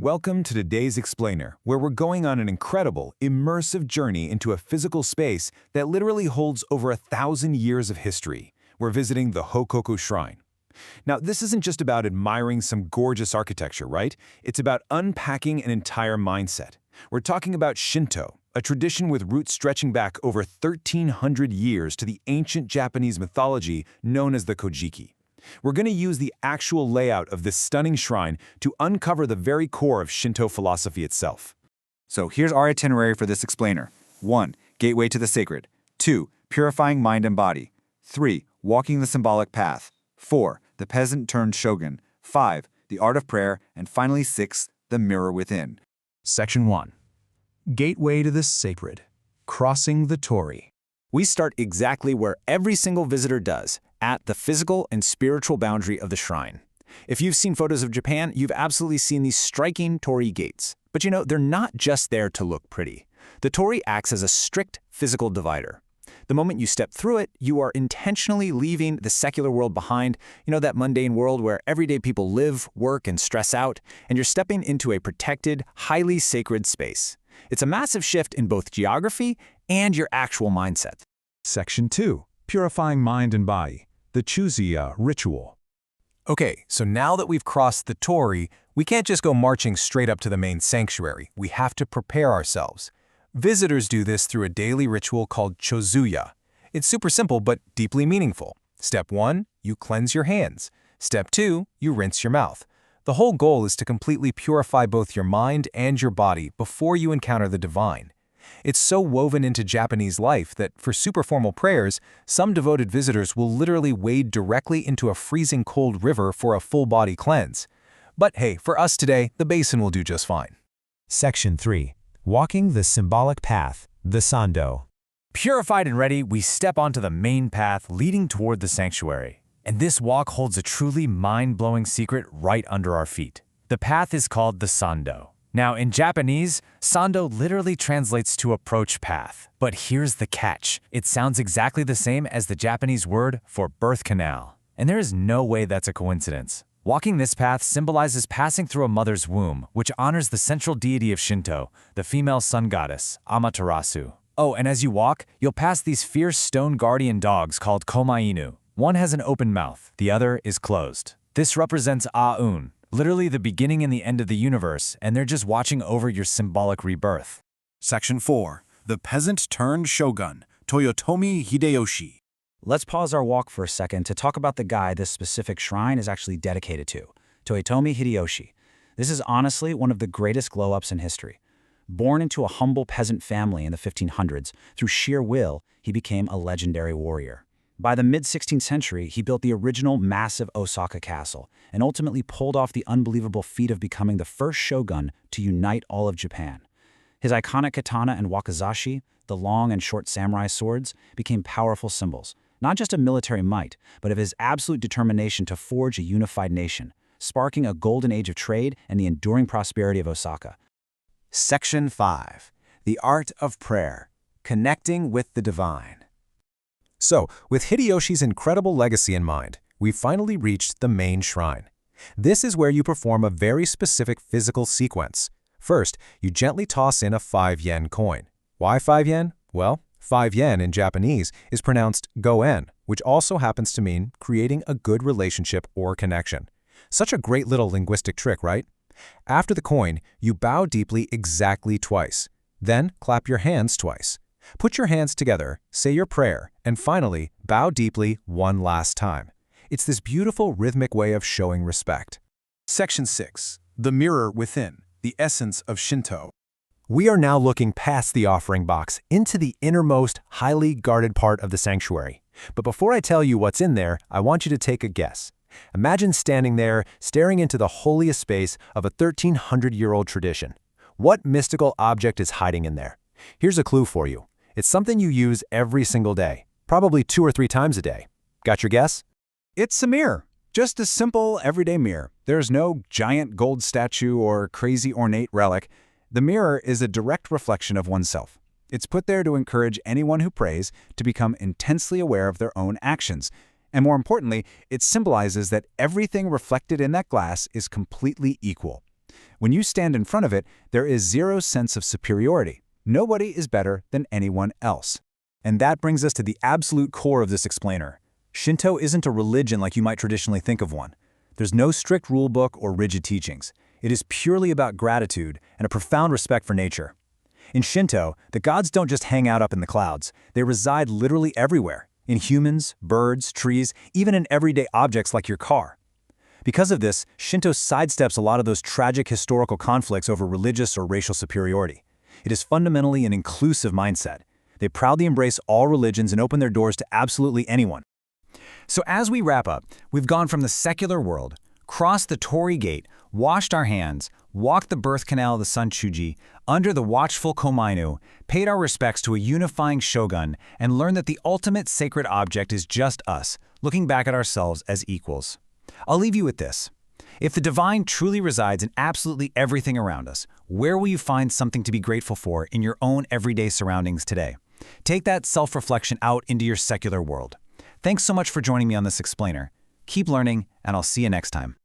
Welcome to today's Explainer, where we're going on an incredible, immersive journey into a physical space that literally holds over 1,000 years of history. We're visiting the Hokoku Shrine. Now, this isn't just about admiring some gorgeous architecture, right? It's about unpacking an entire mindset. We're talking about Shinto, a tradition with roots stretching back over 1,300 years to the ancient Japanese mythology known as the Kojiki. We're going to use the actual layout of this stunning shrine to uncover the very core of Shinto philosophy itself. So here's our itinerary for this explainer. 1. Gateway to the sacred. 2. Purifying mind and body. 3. Walking the symbolic path. 4. The peasant turned shogun. 5. The art of prayer. And finally 6. The mirror within. Section 1. Gateway to the Sacred. Crossing the Torii. We start exactly where every single visitor does, at the physical and spiritual boundary of the shrine. If you've seen photos of Japan, you've absolutely seen these striking torii gates. But they're not just there to look pretty. The torii acts as a strict physical divider. The moment you step through it, you are intentionally leaving the secular world behind, that mundane world where everyday people live, work, and stress out, and you're stepping into a protected, highly sacred space. It's a massive shift in both geography and your actual mindset. Section 2. Purifying mind and body. The Chuseya ritual. Okay, so now that we've crossed the torii, we can't just go marching straight up to the main sanctuary. We have to prepare ourselves. Visitors do this through a daily ritual called chozuya. It's super simple but deeply meaningful. Step 1, you cleanse your hands. Step 2, you rinse your mouth. The whole goal is to completely purify both your mind and your body before you encounter the divine. It's so woven into Japanese life that for super formal prayers, some devoted visitors will literally wade directly into a freezing cold river for a full-body cleanse. But hey, for us today, the basin will do just fine. Section 3. Walking the symbolic path, the Sando. Purified and ready, we step onto the main path leading toward the sanctuary. And this walk holds a truly mind-blowing secret right under our feet. The path is called the Sando. Now, in Japanese, Sando literally translates to approach path. But here's the catch. It sounds exactly the same as the Japanese word for birth canal. And there is no way that's a coincidence. Walking this path symbolizes passing through a mother's womb, which honors the central deity of Shinto, the female sun goddess, Amaterasu. Oh, and as you walk, you'll pass these fierce stone guardian dogs called komainu. One has an open mouth, the other is closed. This represents Aun, literally the beginning and the end of the universe, and they're just watching over your symbolic rebirth. Section 4. The peasant turned shogun, Toyotomi Hideyoshi. Let's pause our walk for a second to talk about the guy this specific shrine is actually dedicated to, Toyotomi Hideyoshi. This is honestly one of the greatest glow-ups in history. Born into a humble peasant family in the 1500s, through sheer will, he became a legendary warrior. By the mid-16th century, he built the original massive Osaka castle and ultimately pulled off the unbelievable feat of becoming the first shogun to unite all of Japan. His iconic katana and wakizashi, the long and short samurai swords, became powerful symbols, not just of military might, but of his absolute determination to forge a unified nation, sparking a golden age of trade and the enduring prosperity of Osaka. Section 5. The Art of Prayer. Connecting with the Divine. So, with Hideyoshi's incredible legacy in mind, we've finally reached the main shrine. This is where you perform a very specific physical sequence. First, you gently toss in a 5-yen coin. Why 5 yen? Well, 5 yen in Japanese is pronounced go-en, which also happens to mean creating a good relationship or connection. Such a great little linguistic trick, right? After the coin, you bow deeply exactly twice. Then clap your hands twice. Put your hands together, say your prayer, and finally, bow deeply one last time. It's this beautiful rhythmic way of showing respect. Section 6. The mirror within, the essence of Shinto. We are now looking past the offering box into the innermost, highly guarded part of the sanctuary. But before I tell you what's in there, I want you to take a guess. Imagine standing there, staring into the holiest space of a 1,300-year-old tradition. What mystical object is hiding in there? Here's a clue for you. It's something you use every single day, probably 2 or 3 times a day. Got your guess? It's a mirror. Just a simple, everyday mirror. There's no giant gold statue or crazy ornate relic. The mirror is a direct reflection of oneself. It's put there to encourage anyone who prays to become intensely aware of their own actions. And more importantly, it symbolizes that everything reflected in that glass is completely equal. When you stand in front of it, there is zero sense of superiority. Nobody is better than anyone else. And that brings us to the absolute core of this explainer. Shinto isn't a religion like you might traditionally think of one. There's no strict rulebook or rigid teachings. It is purely about gratitude and a profound respect for nature. In Shinto, the gods don't just hang out up in the clouds. They reside literally everywhere, in humans, birds, trees, even in everyday objects like your car. Because of this, Shinto sidesteps a lot of those tragic historical conflicts over religious or racial superiority. It is fundamentally an inclusive mindset. They proudly embrace all religions and open their doors to absolutely anyone. So as we wrap up, we've gone from the secular world, crossed the Torii Gate, washed our hands, walked the birth canal of the Sun Chuji, under the watchful Komainu, paid our respects to a unifying shogun, and learned that the ultimate sacred object is just us, looking back at ourselves as equals. I'll leave you with this. If the divine truly resides in absolutely everything around us, where will you find something to be grateful for in your own everyday surroundings today? Take that self-reflection out into your secular world. Thanks so much for joining me on this explainer. Keep learning, and I'll see you next time.